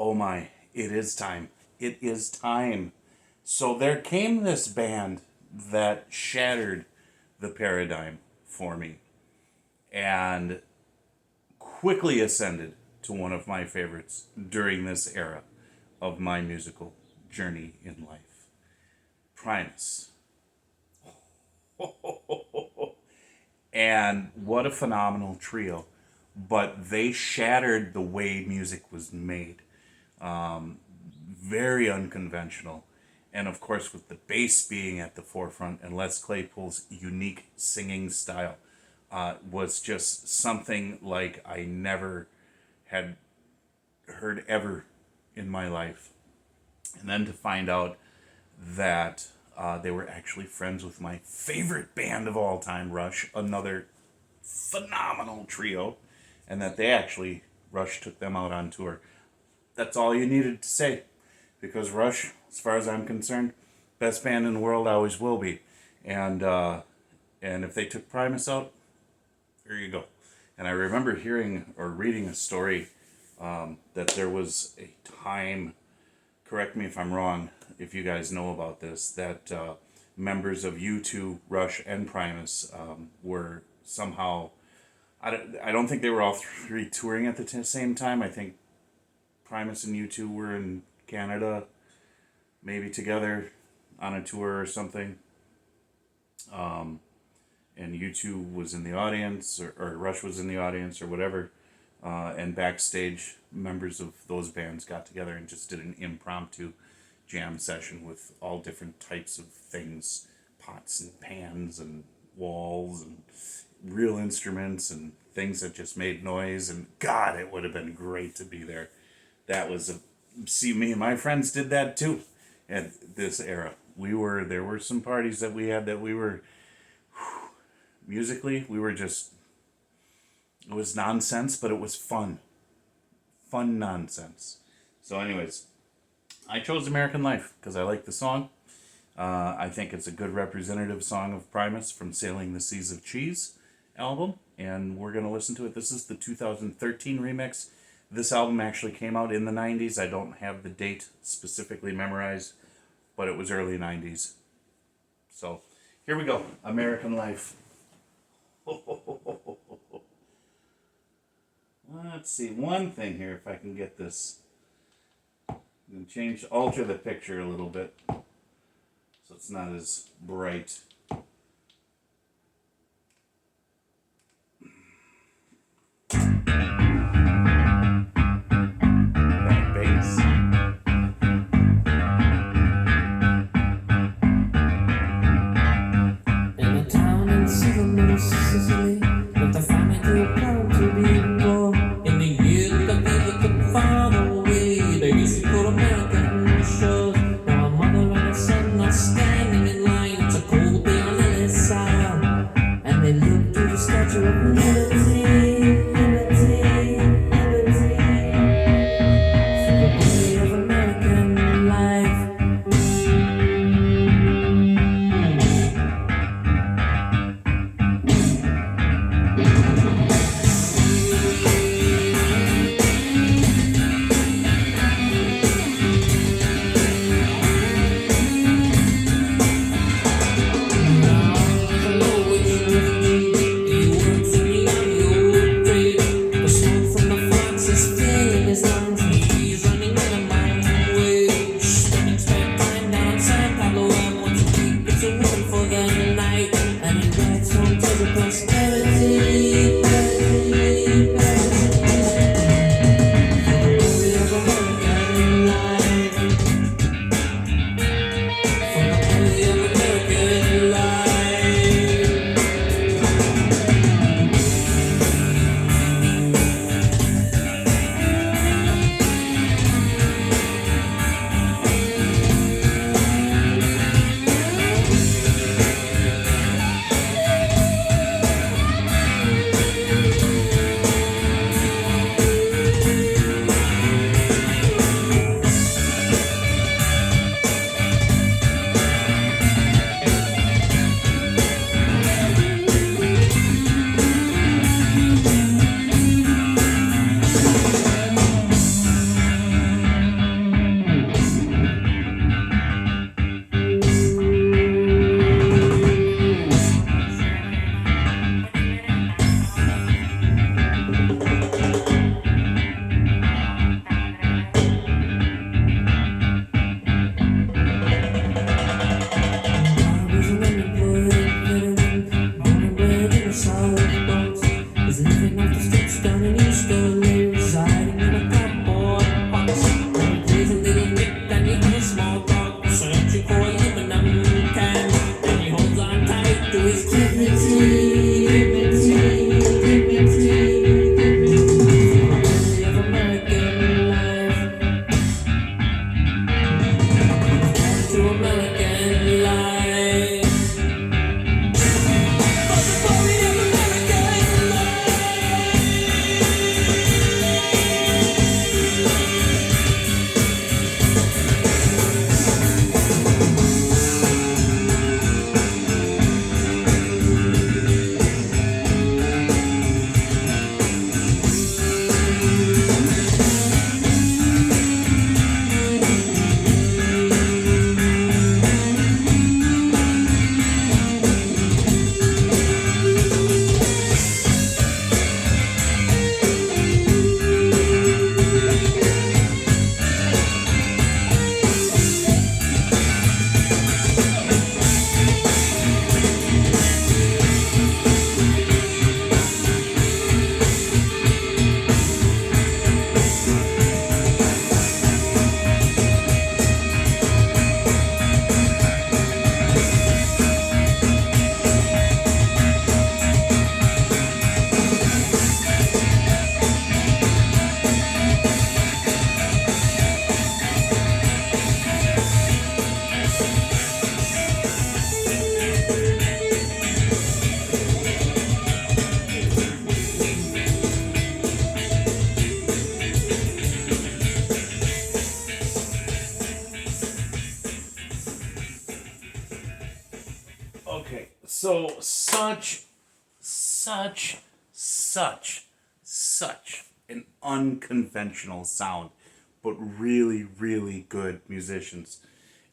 Oh my, it is time. It is time. So there came this band that shattered the paradigm for me and quickly ascended to one of my favorites during this era of my musical journey in life. Primus. And what a phenomenal trio. But they shattered the way music was made. Very unconventional. And of course, with the bass being at the forefront and Les Claypool's unique singing style, was just something like I never had heard ever in my life. And then to find out that they were actually friends with my favorite band of all time, Rush, another phenomenal trio, and that they actually, Rush took them out on tour. That's all you needed to say, because Rush, as far as I'm concerned, best band in the world, always will be. And if they took Primus out, there you go. And I remember hearing or reading a story that there was a time, correct me if I'm wrong, if you guys know about this, that members of U2, Rush, and Primus were somehow, I don't think they were all three touring at the same time. I think Primus and U2 were in Canada, maybe together on a tour or something. And U2 was in the audience, or Rush was in the audience, or whatever. And backstage, members of those bands got together and just did an impromptu jam session with all different types of things, pots and pans and walls and real instruments and things that just made noise. And God, it would have been great to be there. That was see, me and my friends did that too at this era. There were some parties that we had that we were, musically, we were just, it was nonsense, but it was fun. Fun nonsense. So anyways, I chose American Life because I like the song. I think it's a good representative song of Primus from Sailing the Seas of Cheese album, and we're going to listen to it. This is the 2013 remix. This album actually came out in the 90s. I don't have the date specifically memorized, but it was early 90s. So here we go, American Life. Let's see, one thing here, if I can get this. I'm going to alter the picture a little bit so it's not as bright. That bass. In a town in southern Sicily, with a family too proud to be poor. In the year that they could far away, they used to go to American shores. Now a mother and a son are standing in line. It's a cold day So such an unconventional sound, but really, really good musicians.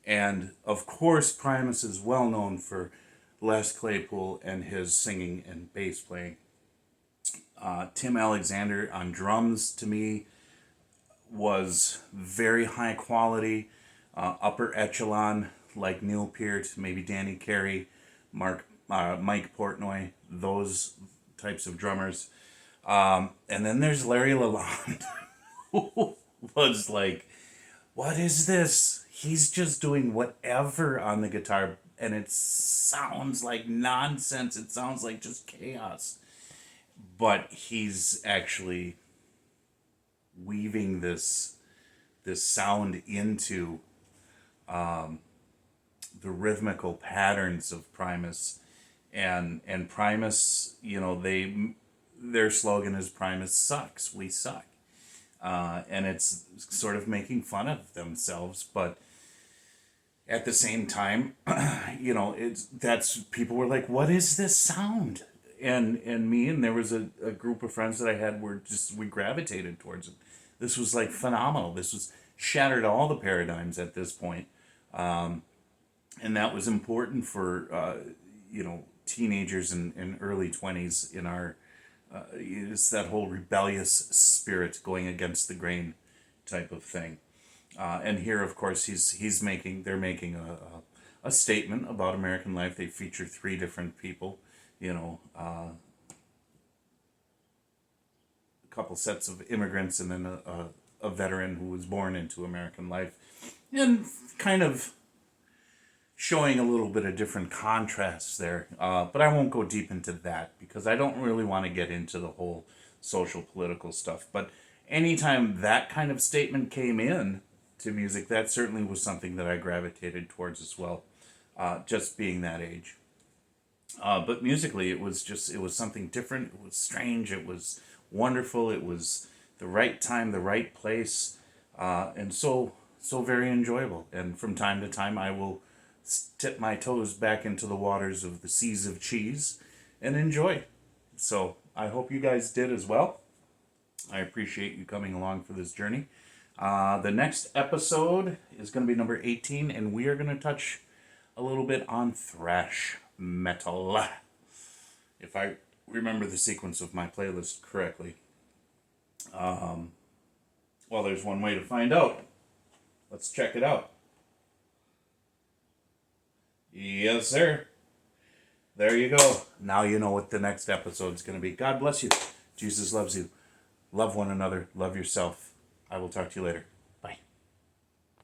And of course, Primus is well known for Les Claypool and his singing and bass playing. Tim Alexander on drums, to me, was very high quality, upper echelon, like Neil Peart, maybe Danny Carey, Mike Portnoy, those types of drummers. And then there's Larry Lalonde, who was like, what is this? He's just doing whatever on the guitar, and it sounds like nonsense. It sounds like just chaos. But he's actually weaving this sound into the rhythmical patterns of Primus, and Primus, their slogan is Primus sucks, we suck, and it's sort of making fun of themselves, but at the same time, that's people were like, what is this sound? And me and there was a group of friends that I had we gravitated towards it. This was like phenomenal. This was shattered all the paradigms at this point. And that was important for, teenagers and early 20s in our, it's that whole rebellious spirit going against the grain type of thing. And here, of course, they're making a statement about American life. They feature 3 different people, a couple sets of immigrants and then a veteran who was born into American life, and kind of showing a little bit of different contrasts there. But I won't go deep into that because I don't really want to get into the whole social political stuff. But anytime that kind of statement came in to music, that certainly was something that I gravitated towards as well, just being that age. But musically, it was something different. It was strange. It was wonderful. It was the right time, the right place, and so very enjoyable. And from time to time, I will tip my toes back into the waters of the seas of cheese and enjoy. So I hope you guys did as well. I appreciate you coming along for this journey. The next episode is going to be number 18, and we are going to touch a little bit on thrash metal, if I remember the sequence of my playlist correctly. Well, there's one way to find out. Let's check it out. Yes, sir. There you go. Now you know what the next episode is going to be. God bless you. Jesus loves you. Love one another. Love yourself. I will talk to you later.